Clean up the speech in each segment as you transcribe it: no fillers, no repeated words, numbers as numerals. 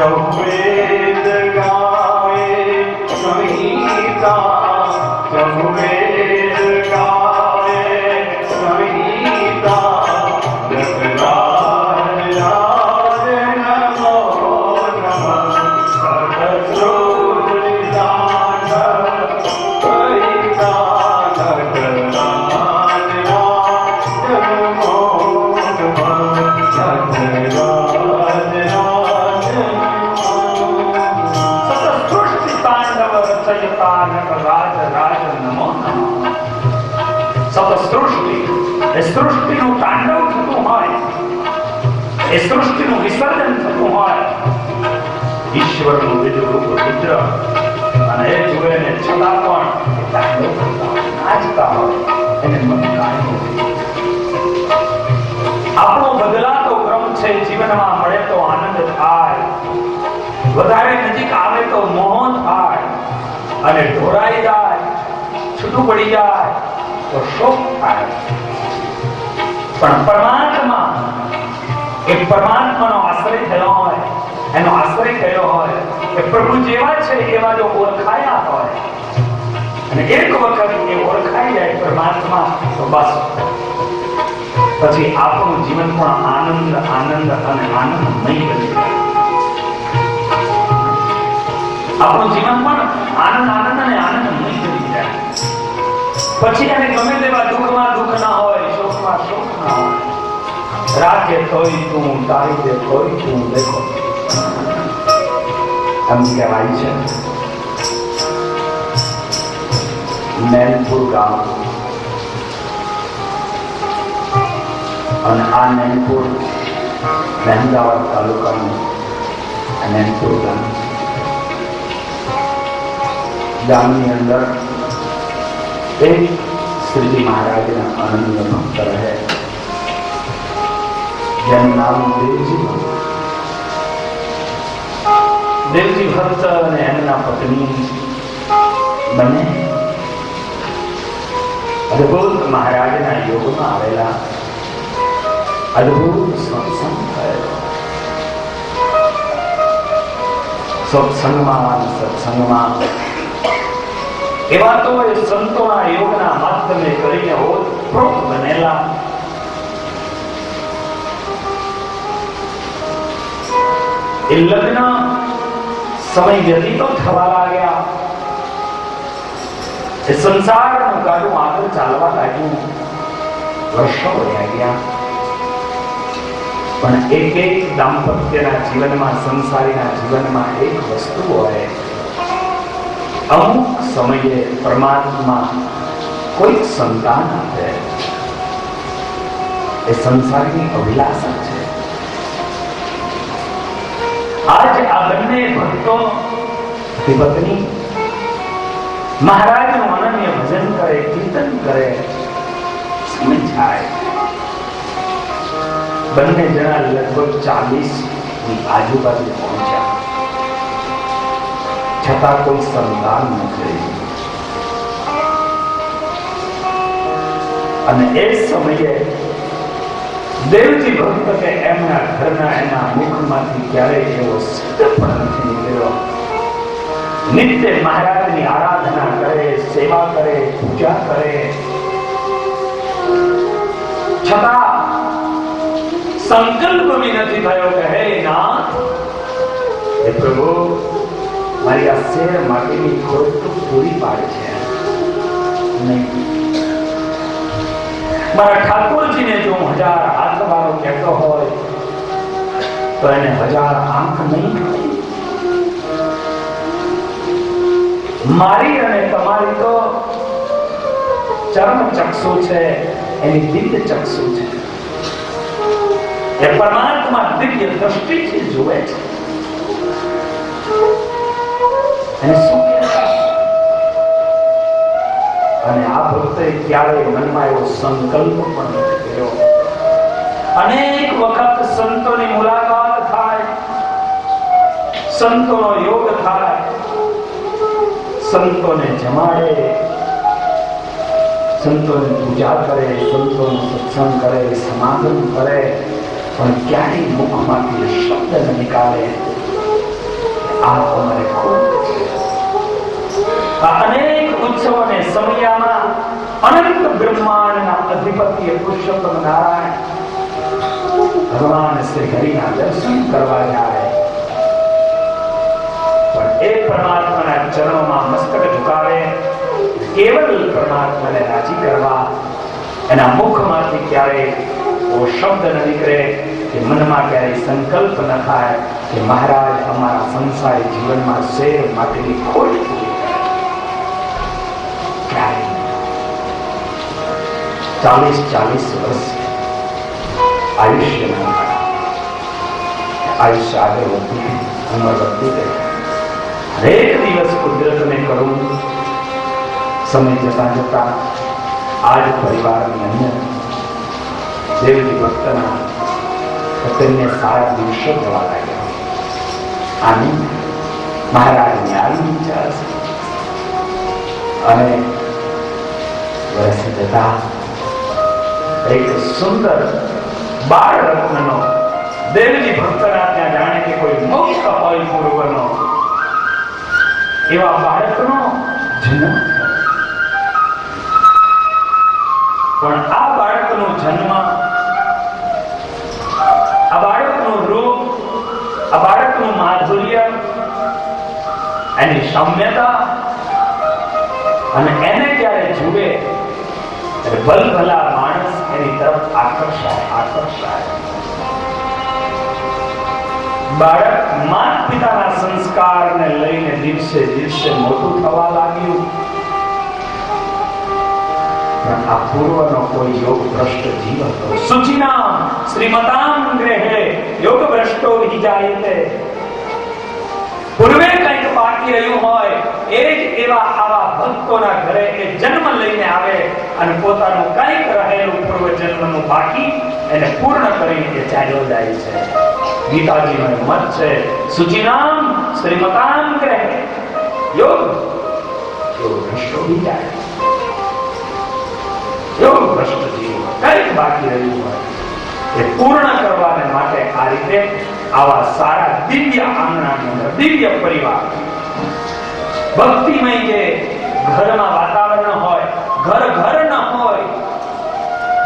वेद गावे संहिता, जब वेद गावे संहिता, नटराज राज नमो नमः, सतश्रुतिदान कहिता, नटराज राज नमो नमः, नटराज સૃષ્ટિનું તાંડવ થતું હોય, એ સૃષ્ટિનું વિસર્જન થતું હોય, ઈશ્વરનું વિદ્રુપ રુદ્ર અને એ જુએ ને છતાં પણ તાંડવ કરતા હોય, નાચતા હોય, એને મન કાઢવું. આપણો બદલાતો ક્રમ છે. જીવનમાં મળે તો આનંદ થાય, વધારે નજીક આવે તો મોહ થાય, અને ઢોરાઈ જાય, છૂટું પડી જાય તો શોક થાય. પણ પરમાત્મા, એ પરમાત્માનો આશ્રય થયો હોય, એનો આશ્રય થયો હોય, એ પ્રભુ જેવા છે એવા જો ઓળખાયા હોય, અને એક વખત એ ઓળખાઈ જાય પરમાત્મા, તો બસ પછી આપણું જીવન પણ આનંદ આનંદ અને આનંદમય બની જાય. આપણું જીવન પણ આનંદ આનંદ અને આનંદમય બની જાય. પછી એને ગમે તેવા દુઃખમાં દુઃખ ના હોય, શોકમાં શોક ના હોય, રાખે તોય તું, તારી દે તોય તું. દેખો એમ કહેવાય છે, નૈનપુર ગામ, અને આ નૈનપુર મહેમદાવાદ તાલુકાનું નૈનપુર ગામ, ગામની અંદર એક શ્રીજી મહારાજના અનન્ય ભક્ત રહે, જેનું નામ દેવજી ભક્ત. દેવજી ભક્ત અને એમના પત્ની બંને અદભુત મહારાજના યોગમાં આવેલા, અદભુત સત્સંગ થયેલો. સત્સંગમાં એવા તો એ સંતોના યોગના માધ્યમે કરીને ઓતપ્રોત બનેલા. એ લગ્ન સમય વ્યતીતો થવા લાગ્યા, એ સંસારનું ગાડું આગળ ચાલવા લાગ્યું, વર્ષો વહ્યા ગયા. પણ એક એક દાંપત્યના જીવનમાં, સંસારીના જીવનમાં એક વસ્તુ હોય, અમુક સમયે પરમાત્મા કોઈક સંતાન આપે. એ સંસારની અભિલાષા છે. આજ આ બંને ભક્તો પત્ની મહારાજનું અનન્ય ભજન કરે, કીર્તન કરે, સમય જાય. બંને જણા લગભગ 40 આજુબાજુ પહોંચ્યા, છતાં કોઈ સંતાન નથી. અને એ સમયે દેવજી ભક્ત કે એમના ઘરના, એના મુખમાંથી ક્યારેય એવો શબ્દ પણ નથી નીકળ્યો. નિત્ય મહારાજની આરાધના કરે, સેવા કરે, પૂજા કરે, છતાં સંકલ્પ બી નથી થયો કે હે નાથ, હે પ્રભુ, મારી આ શેર માટેની ખોટ પૂરી પાડે છે નહીં. મારા ઠાકોરજીને જો 1000 હાથ વાળો કહેતો હોય તો એને 1000 આંખ નહીં હોય. મારી અને તમારી તો ચર્મ ચક્ષુ છે, એની દિવ્ય ચક્ષુ છે. એ પરમાત્મા દિવ્ય દ્રષ્ટિથી જુએ છે. એને શું કહેવાય? અને આ ભક્તે ક્યારેય મનમાં એવો સંકલ્પ પણ નથી કર્યો. અનેક વખત સંતોની મુલાકાત થાય, સંતોનો યોગ થાય, સંતોને જમાડે, સંતોની પૂજા કરે, સંતોનો સત્સંગ કરે, સમાગમ કરે, પણ ક્યારેય મુખમાંથી શબ્દ ન નીકાળે આ તો મને ખૂબ આ અનેક ઉત્સવોને સમયામાં અનંત બ્રહ્માંડના અધિપતિ પુરુષોત્તમ નારાયણ ભગવાન શ્રી હરિના દર્શન કરવા જાય પણ એ પરમાત્માના ચરણોમાં મસ્તક ઝુકાવે કેવલ પરમાત્માને રાજી કરવા એના મુખમાંથી ક્યારે ઓ શબ્દ ન નીકળે કે મનમાં ક્યારે સંકલ્પ ન થાય કે મહારાજ અમારા સંસારી જીવનમાં શેર માટેની ખોટ પૂરી ક્યારે 40 વર્ષ આયુષ્ય આગળ વધતું ઉંમર વધતી ગઈ હરેક દિવસ કુદરતને કરું સમય જતા જતા આજ પરિવારની અંદર દેવજી ભક્તના અત્યંત સારા દિવસો જવા લાગ્યા આની મહારાજની આવી વિચાર છે અને વર્ષ જતા એક સુંદર બાળ રત્નનો દેવજી ભક્તના ત્યાં જાણે કે કોઈ મોક્ષ હોય પૂર્વનો એવા બાળકનો જન્મ પણ આ બાળકનો જન્મ આ બાળકનું રૂપ આ બાળકનું માધુર્ય એની સૌમ્યતા અને એને જ્યારે જુએ ત્યારે ભલભલા માણસ એની તરફ આકર્ષાય બાળક માતા પિતાના સંસ્કારને લઈને દિવસે દિવસે મોટું થવા લાગ્યું પણ આ પૂર્વનો કોઈ યોગ ભ્રષ્ટ જીવ હતો સુચિનામ શ્રીમતામ ગ્રહે યોગ ભ્રષ્ટો વિજાયતે પૂર્વે કંઈક બાકી રહ્યું હોય એ જ એવા આવા ભક્તોના ઘરે એ જન્મ લઈને આવે અને પોતાનું કંઈક રહેલું પૂર્વ જન્મનું બાકી એને પૂર્ણ કરીને એ ચાલ્યો જાય છે ગીતાજીનો મત છે સુચિનામ શ્રીમતામ ગ્રહે યોગ ભ્રષ્ટો વિજાયતે યોગ ભ્રષ્ટ જીવ કંઈક બાકી રહ્યું હોય એ પૂર્ણ કરવાને માટે આ રીતે આવા સારા દિવ્ય આંગણાની અંદર દિવ્ય પરિવાર ભક્તિમય જે ઘરમાં વાતાવરણ હોય ઘર ન હોય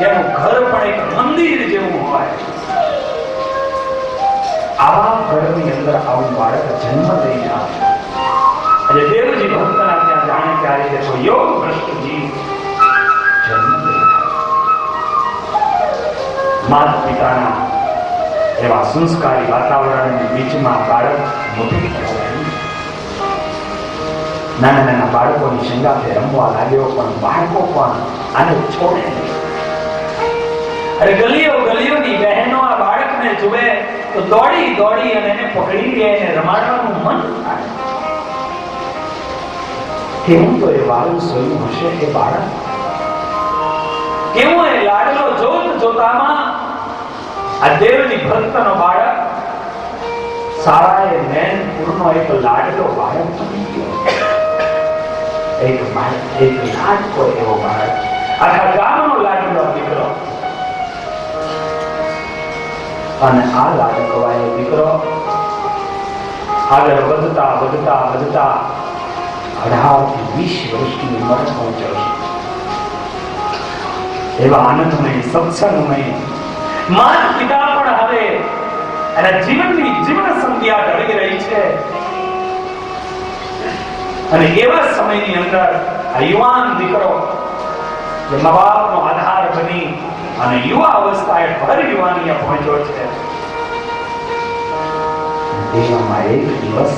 જેનું ઘર પણ એક મંદિર જેવું હોય આવા ઘરની અંદર આવું બાળક જન્મ લઈને આવે અને દેવજી ભક્તના ત્યાં જાણે કે આ રીતે કોઈ યોગ ભ્રષ્ટ જીવ માતા પિતાના એવા સંસ્કારી વાતાવરણની બીચમાં બાળક મોટું નાના બાળકોની સંગાથે રમવા લાગ્યો પણ બાળકો પણ આને છોડે નહીં અરે ગલીઓની બહેનો આ બાળકને જુએ તો દોડી અને એને પકડી લે એને રમાડવાનું મન થાય કેવું તો એ વાલું સોયું હશે એ બાળક કેવું એ લાડલો જોતામાં આ દેવની ભક્તનો બાળક સારા એ નૈન પૂર્ણનો એક લાડલો બાળક બની ગયો એક લાડકો એવો બાળક આખા ગામનો લાડલો દીકરો અને આ લાડકો એ દીકરો આગળ વધતા 18 થી 20 વર્ષની ઉંમર પહોંચ્યો છે એવા આનંદમય સત્સંગમય માતા પિતા પણ હવે એના જીવન સંધ્યા ઢળી રહી છે અને એવા સમયની અંદર આ યુવાન દીકરો જે મા બાપનો આધાર બની અને યુવા અવસ્થાએ ભર યુવાનીએ પહોંચ્યો છે એવામાં એક દિવસ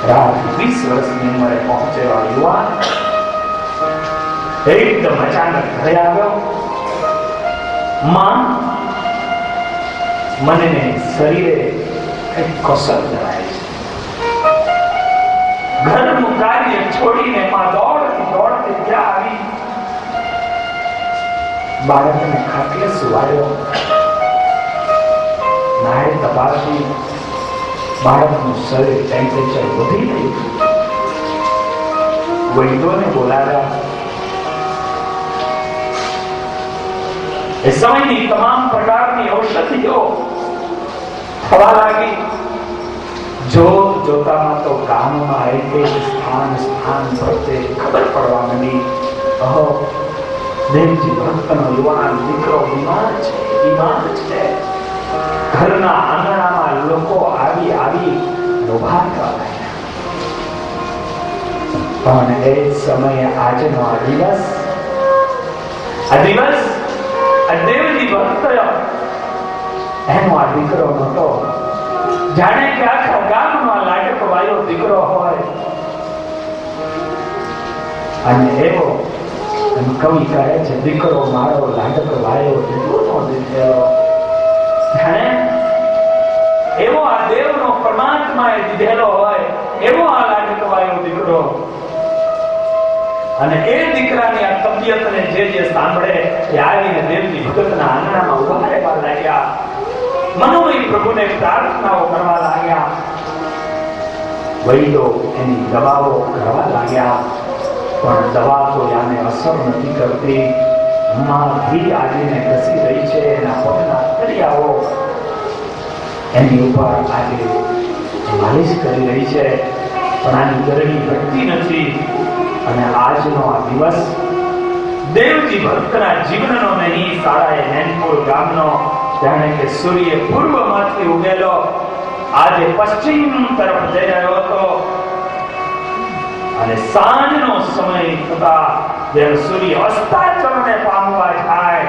રાત 20 વર્ષની ઉંમરે પહોંચેલા યુવાન એકદમ અચાનક ઘરે આવ્યો માં મને શરીરે એક કસર જણાય છે ઘરનું કાર્ય છોડીને માં દોડતી ત્યાં આવી બાળકને ખાટલે સુવાડ્યો નાય તપાસી બાળકનું શરીર ટેમ્પરેચર વધી ગયું વૈદ્યોને બોલાવ્યા એ સમયની તમામ પ્રકારની ઔષધિઓ થવા લાગી જોત જોતામાં તો ગામમાં એક સ્થાન પ્રત્યે ખબર પડવા માંડી. દેવજી ભક્તનો યુવાન દીકરો બીમાર છે. ઘરના આંગણામાં લોકો આવી ઉભા થવા લાગ્યા. પણ એ સમયે આજનો આ દિવસ દેવજી ભક્ત એનો આ દીકરો નહોતો. જાણે કે આખા ગામનો લાડક વાયો દીકરો હોય. અને એવો કવિ કહે છે, દીકરો મારો લાડક વાયો દીકરો દીધેલો. જાણે એવો આ દેવનો પરમાત્માએ દીધેલો હોય એવો આ લાડક વાયો દીકરો. અને એ દીકરાની આ તબિયતને જે સાંભળે એ આવીને દેવજી ભગતના આંગણામાં ઉભા રહેવા લાગ્યા. મનોમય પ્રભુને પ્રાર્થનાઓ કરવા લાગ્યા. વૈદો એની દવાઓ કરવા લાગ્યા. પણ દવા તો આને અસર નથી કરતી. માથી આજીને ઘસી રહી છે. એના પગના તળિયાઓ એની ઉપર આજે માલિશ કરી રહી છે. પણ આની ગરમી ઘટતી નથી. અને આજનો આ દિવસ દેવજી ભક્તના જીવનનો નહીં, સારાએ નૈનપુર ગામનો. જાણે કે સૂર્ય પૂર્વમાંથી ઉગેલો આજે પશ્ચિમ તરફ જઈ રહ્યો હતો. અને સાંજનો સમય થતા જ્યારે સૂર્ય અસ્તાચળને પામવા જાય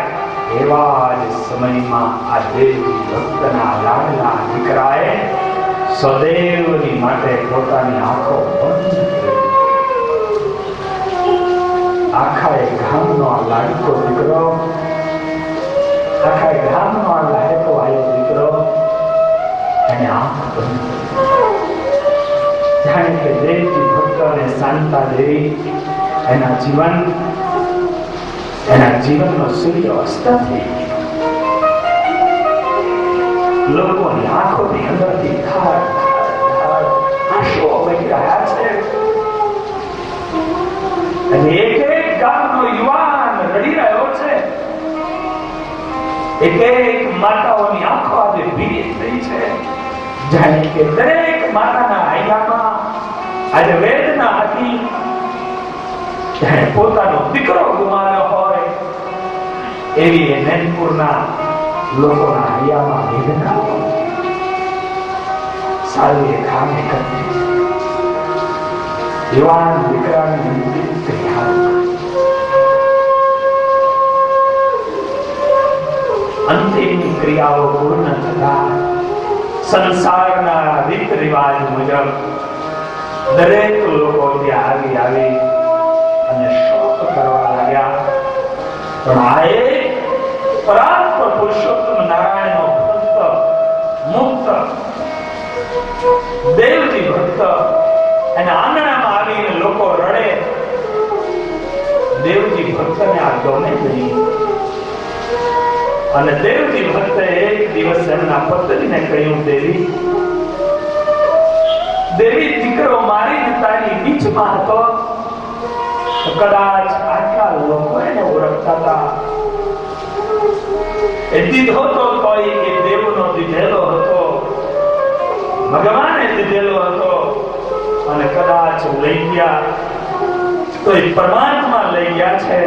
એવા જ સમયમાં આ દેવજી ભક્તના લાડલા દીકરાએ સદૈવની માટે પોતાની આંખો બંધ કરી. આખા ગામનો આ લાડકો દીકરો, આખા ગામનો આ લાડકો આવ્યો દીકરો એને આંખ બંધ કરી. જાણે કે દેવજી ભક્ત અને શાંતા દેવી એના જીવનનો સૂર્ય અસ્ત થઈ ગયો. લોકોની આંખોની અંદરથી આંસુઓ વહી રહ્યા છે. અને એક ગામનો યુવાન રડી રહ્યો છે. એક માતાઓની આંખો આજે ભીની થઈ છે. જાણે કે દરેક માતાના હૈયામાં આજે વેદના હતી. જાણે પોતાનો દીકરો ગુમાવ્યો હોય એવી એ નૈનપુરના લોકોના હૈયામાં વેદના સારી એ ખામ એકત્રિત યુવાન દીકરાની અંતિમ ક્રિયાઓ અંતિમ ક્રિયાઓ પૂર્ણ થતા સંસારના રીત રિવાજ મુજબ દરેક લોકો ત્યાં આવી અને શોક કરવા લાગ્યા. પણ આ એક પરાત્પર પુરુષોત્તમ નારાયણનો ભક્ત મુક્ત દેવજી ભક્ત એના આંગણામાં આવીને લોકો રડે. દેવજી ભક્તને આ ગમે નહીં. અને દેવજી ભક્તે એક દિવસ એમના પત્નીને કહ્યું, દેવી દીકરો મારીને તારી બીચમાં હતો. કદાચ આટલા લોકો એને ઓળખતા હતા. એ દીધો તો કોઈ એ દેવનો દીધેલો હતો, ભગવાને દીધેલો હતો. અને કદાચ લઈ ગયા તો એ પરમાત્મા લઈ ગયા છે.